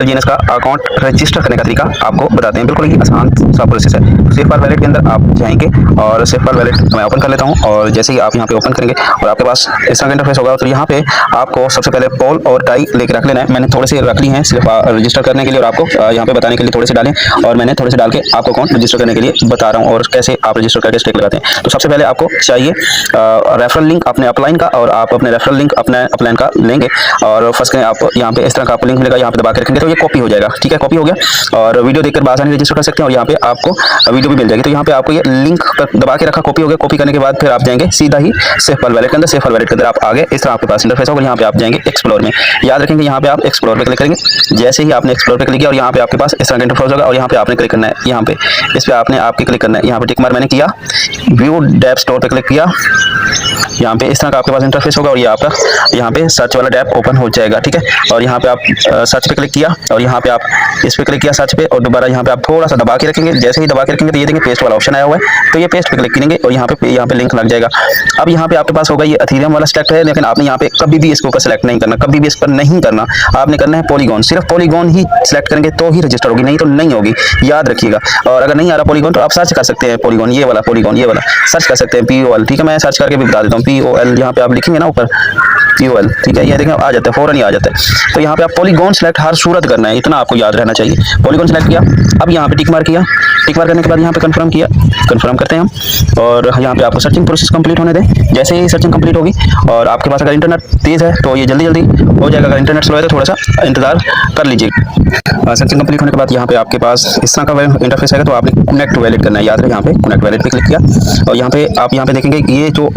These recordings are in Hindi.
जीएनएस का अकाउंट रजिस्टर करने का तरीका आपको बताते हैं। बिल्कुल ही आसान सा प्रोसेस है। सेफ फाइल वैलेट के अंदर आप जाएंगे और सेफ फाइल वैलेट मैं ओपन कर लेता हूं और जैसे ही आप यहां पे ओपन करेंगे और आपके पास इस तरह का इंटरफेस होगा तो यहां पे आपको सबसे पहले पोल और टाई लेके रख लेना है। मैंने थोड़े से रख ली हैं सिर्फ रजिस्टर करने के लिए और आपको यहां पे बताने के लिए थोड़े से डालें और मैंने थोड़े से डाल के आपको अकाउंट रजिस्टर करने के लिए बता रहा हूँ और कैसे आप रजिस्टर करके स्टेक लगाते हैं। तो सबसे पहले आपको चाहिए रेफरल लिंक अपने अपलाइन का और आप अपने रेफरल लिंक अपने अपलाइन का लेंगे और फर्स्ट करें आप यहाँ पे इस तरह का आपको लिंक मिलेगा, यहाँ पे दबा के रखेंगे तो ये कॉपी हो जाएगा। ठीक है, कॉपी हो गया और वीडियो देखकर आसानी रजिस्टर कर सकते हैं और यहाँ पे आपको वीडियो भी मिल जाएगी। तो यहाँ पे आपको ये लिंक पर दबा के रखा, कॉपी हो गया। कॉपी करने के बाद फिर आप जाएंगे सीधा ही सेफ फाइल वैलेट के अंदर। सेफ फाइल वैलेट के अंदर आप आगे इस तरह आपके पास इंटरफेस होगा। यहाँ पे आप जाएंगे एक्सप्लोर में, याद रखेंगे यहाँ पे आप एक्सप्लोर पे क्लिक करेंगे। जैसे ही आपने एक्सप्लोर पे क्लिक किया और यहाँ पे आपके पास इस तरह का इंटरफेस होगा और यहाँ पे आपने क्लिक करना है, यहाँ पे इस पे आपने आपके क्लिक करना है। यहाँ पे टिक मार मैंने किया, व्यू डैप स्टोर पे क्लिक किया, यहाँ पे इस तरह का आपके पास इंटरफेस होगा और ये आपका यहाँ पे सर्च वाला टैब ओपन हो जाएगा। ठीक है, और यहाँ पे आप सर्च पे क्लिक किया और यहाँ पे आप इस पे क्लिक किया सर्च पे और दोबारा यहाँ पे आप थोड़ा सा दबा के रखेंगे। जैसे ही दबा के रखेंगे तो ये देखेंगे पेस्ट वाला ऑप्शन आया हुआ है, तो ये पेस्ट पे क्लिक करेंगे और यहाँ पे लिंक लग जाएगा। अब यहाँ पे आपके पास होगा ये एथेरियम वाला सिलेक्ट है, लेकिन आपने यहाँ पे कभी भी इसके ऊपर सेलेक्ट नहीं करना, कभी भी इस पर नहीं करना। आपने करना है पॉलीगॉन, सिर्फ पॉलीगॉन ही सिलेक्ट करेंगे तो ही रजिस्टर होगी, नहीं तो नहीं होगी, याद रखिएगा। और अगर नहीं आ रहा पॉलीगॉन तो आप सर्च कर सकते हैं पॉलीगॉन, ये वाला पॉलीगॉन, ये वाला सर्च कर सकते हैं POL। ठीक है, मैं सर्च करके भी बता देता हूँ POL। यहाँ पे आप लिखेंगे ना ऊपर POL, ठीक है, ये देखें आ जाता है, फौरन ही आ जाता है। तो यहाँ पे आप पॉलीगॉन सेलेक्ट हर सूरत करना है, इतना आपको याद रहना चाहिए। पॉलीगॉन सेलेक्ट किया, अब यहाँ पे टिक मार किया, टिक मार करने के बाद यहाँ पे कंफर्म किया, कंफर्म करते हैं हम और यहाँ पे आपको सर्चिंग प्रोसेस कंप्लीट होने दें। जैसे ही सर्चिंग कंप्लीट होगी और आपके पास अगर इंटरनेट तेज़ है तो ये जल्दी जल्दी हो जाएगा, अगर इंटरनेट स्लो है तो थोड़ा सा इंतजार कर लीजिए। सर्चिंग कंप्लीट होने के बाद यहाँ पे आपके पास इस तरह का इंटरफेस है तो आपने कनेक्ट वैलेट करना है, याद रहे यहाँ पे कनेक्ट वैलेट पे क्लिक किया और यहाँ पे आप यहाँ पे देखेंगे ये जो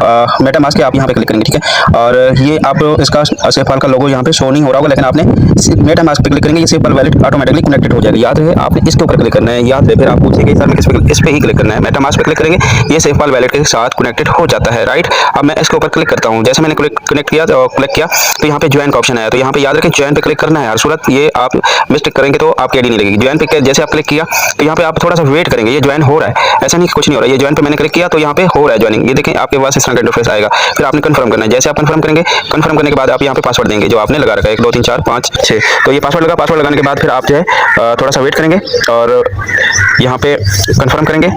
मेटामास्क है आप यहाँ पे क्लिक करेंगे। ठीक है, और ये आप इसका सेफ फाइल का लोगो यहाँ पे शो नहीं हो रहा होगा, लेकिन आपने मेटामास्क पे क्लिक करेंगे, ये safe file wallet automatically connected हो जाएगी। याद रहे आपने इसके ऊपर क्लिक करना है, याद रहे फिर आप पूछेंगे सर मैं इस पे ही क्लिक करना है। मेटामास्क पे क्लिक करेंगे, ये सेफ फाइल वैलेट के साथ कनेक्टेड हो जाता है। राइट, अब मैं इसके ऊपर क्लिक करता हूँ। जैसे मैंने कनेक्ट किया और क्लिक किया तो यहाँ पे ज्वाइन का ऑप्शन आया, तो यहाँ पे याद रखें ज्वाइन पे क्लिक करना है। हर सूरत ये आप मिस्टेक करेंगे तो आपकी आईडी नहीं लगेगी। ज्वाइन पे जैसे आप क्लिक किया तो यहाँ पे आप थोड़ा सा वेट करेंगे, ये ज्वाइन हो रहा है, ऐसा नहीं कुछ नहीं हो रहा है। ये ज्वाइन पे मैंने क्लिक किया तो यहाँ पे हो रहा है ज्वाइनिंग, ये देखें आपके पास इस तरह का इंटरफेस आएगा। फिर आपने कंफर्म करना है। जैसे आप कंफर्म करेंगे, कंफर्म करने के बाद आप यहाँ पे पासवर्ड देंगे जो आपने लगा रखा है 1 2 3 4 5 6। तो ये पासवर्ड लगा, पासवर्ड लगाने के बाद फिर आप जो है थोड़ा सा वेट करेंगे और यहाँ पे कंफर्म करेंगे।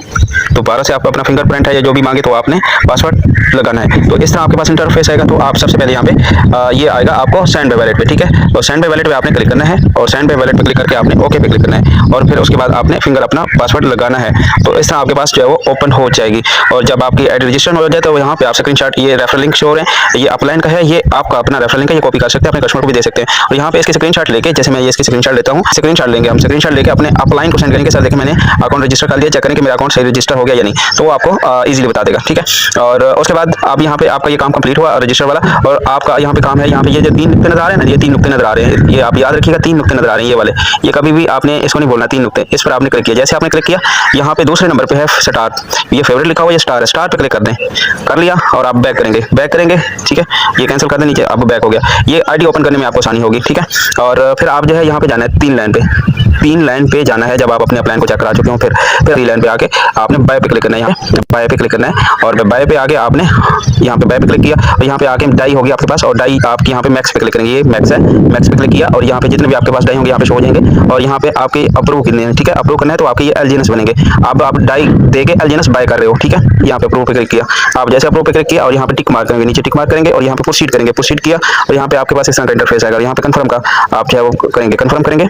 दोबारा से आप अपना फिंगरप्रिंट है या जो भी मांगे तो आपने पासवर्ड लगाना है। तो इस तरह आपके पास इंटरफेस आएगा। तो आप सबसे पहले यहाँ पे ये आएगा आपको सेंड बाय वैलेट पे। ठीक है, तो सेंड बाय वैलेट पे आपने क्लिक करना है और सेंड बाय वैलेट पे क्लिक करके आपने ओके पे क्लिक करना है और फिर उसके बाद आपने फिंगर अपना पासवर्ड लगाना है। तो इस तरह आपके पास जो है वो ओपन हो जाएगी और जब आपकी आईडी रजिस्टर हो जाए तो यहाँ पे आप स्क्रीनशॉट, ये रेफरल लिंक शो हो रहे हैं, ये अपलाइन का है, ये आपका अपना रेफरल लिंक है, ये कॉपी कर सकते हैं, अपने कस्टमर को भी दे सकते हैं। और यहाँ पे इसके स्क्रीनशॉट लेके, जैसे मैं ये इसकी स्क्रीनशॉट लेता हूँ, स्क्रीनशॉट लेंगे हम, स्क्रीनशॉट लेके अपने अपलाइन को सेंड करेंगे, सर देखिए मैंने अकाउंट रजिस्टर कर दिया, चेक करें कि मेरा अकाउंट सही रजिस्टर हो गया या नहीं, तो वो आपको इजीली बता देगा। ठीक है, और उसके बाद आप यहाँ पे आपका ये काम कंप्लीट हुआ रजिस्टर वाला और आपका यहाँ पे काम है, यहाँ पे ये जो 3 नुकते नजर आ रहे हैं ना, ये 3 नुकते नजर आ रहे हैं, ये आप याद रखिएगा 3 नुकते नजर आ रहे हैं, ये वाले, ये कभी भी आपने इसको नहीं बोलना 3 नुकते, इस पर आपने क्लिक किया। जैसे आपने क्लिक किया यहाँ पे दूसरे नंबर पे है स्टार, ये फेवरेट लिखा हुआ है, स्टार है, स्टार पे क्लिक कर दें, कर लिया और आप बैक करेंगे, बैक करेंगे। ठीक है, ये कैंसिल कर दें नीचे, अब बैक हो गया। ये आईडी ओपन करने में आपको आसानी होगी। ठीक है, और फिर आप जो है यहाँ पे जाना है 3 लाइन पे, 3 लाइन पे जाना है। जब आप अपने प्लान को चेक करा चुके हो फिर 3 लाइन पे आके आपने बाय पे क्लिक करना है, यहाँ बाय पे क्लिक करना है और बाय पे आगे आपने यहाँ पे बाय पे क्लिक किया और यहाँ पे आके डाई होगी आपके पास और डाई आपकी यहाँ पे मैक्स पे क्लिक करेंगे, ये मैक्स है, मैक्स पे क्लिक किया और यहाँ पे जितने भी आपके पास डाई होंगे यहाँ पे शो हो जाएंगे और यहाँ पे आपके अप्रूव करने हैं। ठीक है, अप्रूव करना है तो आपके ये LGNS बनेंगे। आप डाई दे के LGNS बाय कर रहे हो। ठीक है, यहाँ पे अप्रूव पे क्लिक किया, आप जैसे अप्रूव पे क्लिक किया और यहाँ पे टिक मार्क करेंगे, नीचे टिक मार्क करेंगे और यहाँ पे प्रोसीड करेंगे, प्रोसीड किया और यहाँ पे आपके पास इस तरह का इंटरफेस आएगा। यहाँ पे कंफर्म का आप जो है वो करेंगे, कंफर्म करेंगे,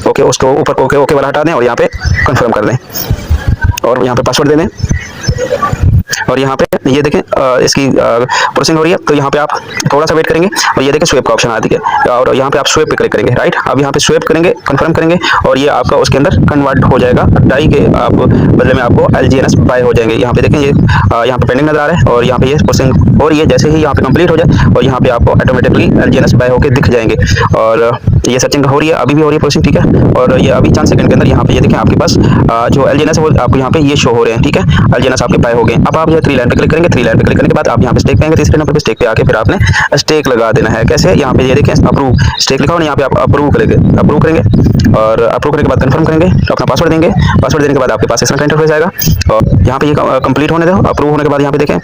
ओके, उसको ऊपर ओके ओके वाला हटा दें और यहाँ पे कंफर्म कर दें और यहाँ पे पासवर्ड दे दें और यहाँ पे ये देखें इसकी प्रोसेसिंग हो रही है। तो यहाँ पे आप थोड़ा सा वेट करेंगे और ये देखें स्वेप का ऑप्शन आ गया और यहाँ पे आप स्वेप पे क्लिक करेंगे। राइट, अब यहाँ पे स्वेप करेंगे, कंफर्म करेंगे और ये आपका उसके अंदर कन्वर्ट हो जाएगा, डाई के आप बदले में आपको LGNS बाय हो जाएंगे। यहाँ पे देखें ये यहाँ पे पेंडिंग नजर आ रहा है और यहाँ पे ये प्रोसेसिंग हो रही है। जैसे ही यहाँ पे कंप्लीट हो जाए और यहाँ पे आपको ऑटोमेटिकली LGNS बाय होकर दिख जाएंगे और ये सर्चिंग हो रही है, अभी भी हो रही है प्रोसेसिंग। ठीक है, और ये अभी चंद सेकंड के अंदर यहाँ पे ये देखें आपके पास जो LGNS है वो आपको यहाँ पे ये शो हो रहे हैं। ठीक है, LGNS आपके बाय हो गए। अब आप जो 3 लाइन पे क्लिक करेंगे, 3 लाइन पे क्लिक करने के बाद आप यहाँ पे स्टेक पाएंगे, तीसरे नंबर पे स्टेक पे आके फिर आपने स्टेक लगा देना है। कैसे, यहाँ पे ये देखें अप्रूव स्टेक लिखा हुआ है, यहाँ पे आप अप्रूव करेंगे, अप्रूव करेंगे और अप्रूव करने के बाद कंफर्म करेंगे, अपना पासवर्ड देंगे। पासवर्ड देने के बाद आपके पास इस तरह का इंटरफेस आएगा और यहाँ पे ये कंप्लीट होने दो। अप्रूव होने के बाद यहाँ पे देखें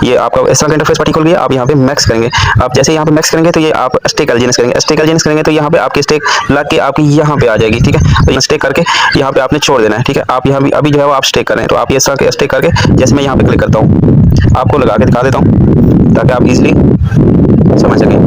ये आपका इस तरह का इंटरफेस पार्टी खुल गया। आप यहाँ पे मैक्स करेंगे। आप जैसे यहाँ पे मैक्स करेंगे तो ये आप स्टेक एलजीएनएस करेंगे। स्टेक एलजीएनएस करेंगे तो यहाँ पे आपकी स्टेक लग के आपकी यहाँ पे आ जाएगी। ठीक है, तो स्टेक करके यहाँ पे आपने छोड़ देना है। ठीक है, आप यहाँ अभी जो है वो आप स्टेक करें, तो आप ये इस तरह के स्टेक करके जैसे मैं यहाँ पे क्लिक करता हूँ, आपको लगा के दिखा देता हूँ ताकि आप इजीली समझ सकें।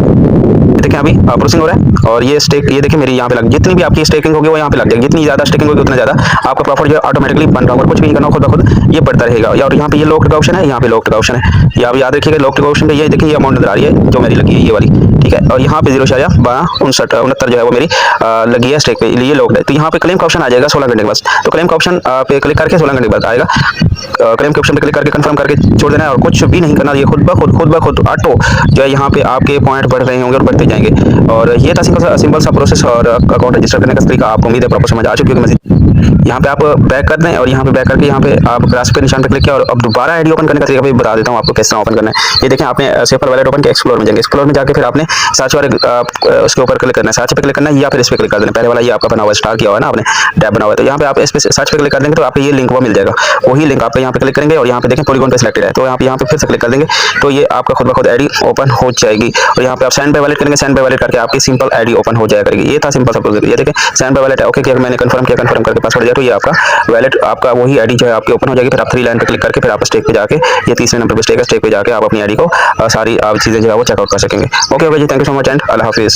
देखिए अभी प्रोसेसिंग हो रहा है और ये स्टेक, ये देखिए मेरी यहाँ पे लग, जितनी भी आपकी स्टेकिंग होगी वो यहाँ पे लग जाएगी। जितनी ज़्यादा स्टेकिंग होगी उतना ज़्यादा आपका प्रॉफिट जो है ऑटोमेटिकली बन रहा होगा। कुछ भी नहीं करना, खुद ब खुद ये बढ़ता रहेगा। और यहाँ पे ये लॉक का ऑप्शन है, यहाँ पे लॉक का ऑप्शन है। ये आप याद रखिएगा, लॉक का ऑप्शन पे ये देखिए ये अमाउंट नजर आ रही है जो मेरी लगी है ये वाली। ठीक है, और यहाँ पे 0.1269 जो है वो मेरी लगी है स्टेक पे, ये लॉक है। तो यहाँ पे क्लेम का ऑप्शन आ जाएगा 16 घंटे के बाद। तो क्लेम का ऑप्शन पे क्लिक करके 16 घंटे के बाद आएगा। क्लेम के ऑप्शन पे क्लिक करके कंफर्म करके छोड़ देना है और कुछ भी नहीं करना। ये खुद ब खुद ऑटो जो है यहाँ पे आपके पॉइंट बढ़ रहे होंगे और बढ़ते जाएंगे। और ये था सिंपल सा प्रोसेस और अकाउंट रजिस्टर करने का तरीका। आपको उम्मीद है प्रॉपर समझ आ चुकी होगी। यहाँ पे आप बैक कर दें और यहाँ पे बैक करके यहाँ पे आप ग्रास के निशान पे क्लिक किया और अब दोबारा आईडी ओपन करने का तरीका भी बता देता हूँ आपको किस तरह ओपन करना है। ये देखें, आपने सेफर वैलेट ओपन किया, एक्सप्लोर में जाएंगे। एक्सप्लोर में जाके फिर आपने सर्च वाले उसके ऊपर क्लिक करना है, सर्च पे क्लिक करना है या फिर इस पे क्लिक कर देना। पहले वाला ये आपका बना हुआ स्टार किया हुआ है ना आपने, टैब बना हुआ है, तो यहाँ पे आप इस पे सर्च पे क्लिक कर देंगे तो आपको ये लिंक वो मिल जाएगा। वही लिंक आप यहाँ पे क्लिक करेंगे और यहाँ पे देखें पॉलीगॉन पे सिलेक्टेड है, तो आप यहाँ पे फिर से क्लिक कर देंगे तो ये आपका खुद ब खुद आईडी ओपन हो जाएगी। और यहाँ पे आप सेंड बाय वैलेट करेंगे, सेंड बाय वैलेट करके आपकी सिंपल आईडी ओपन हो जाया करेगी। ये था सिंपल सा प्रोसेस। ये देखें सेंड बाय वैलेट है, ओके किया, मैंने कंफर्म किया, कंफर्म करके पासवर्ड दिया तो ये आपका वैलेट, आपका वही आईडी जो है आपकी ओपन हो जाएगी। फिर आप 3 लाइन पे क्लिक करके फिर आप स्टेक पे जाके, ये तीसरे नंबर पे स्टेक है, स्टेक पे जाके आप अपनी आईडी को सारी चीजें जो है वो चेकआउट कर सकेंगे। ओके जी, thank you so much and अल्लाह हाफिज।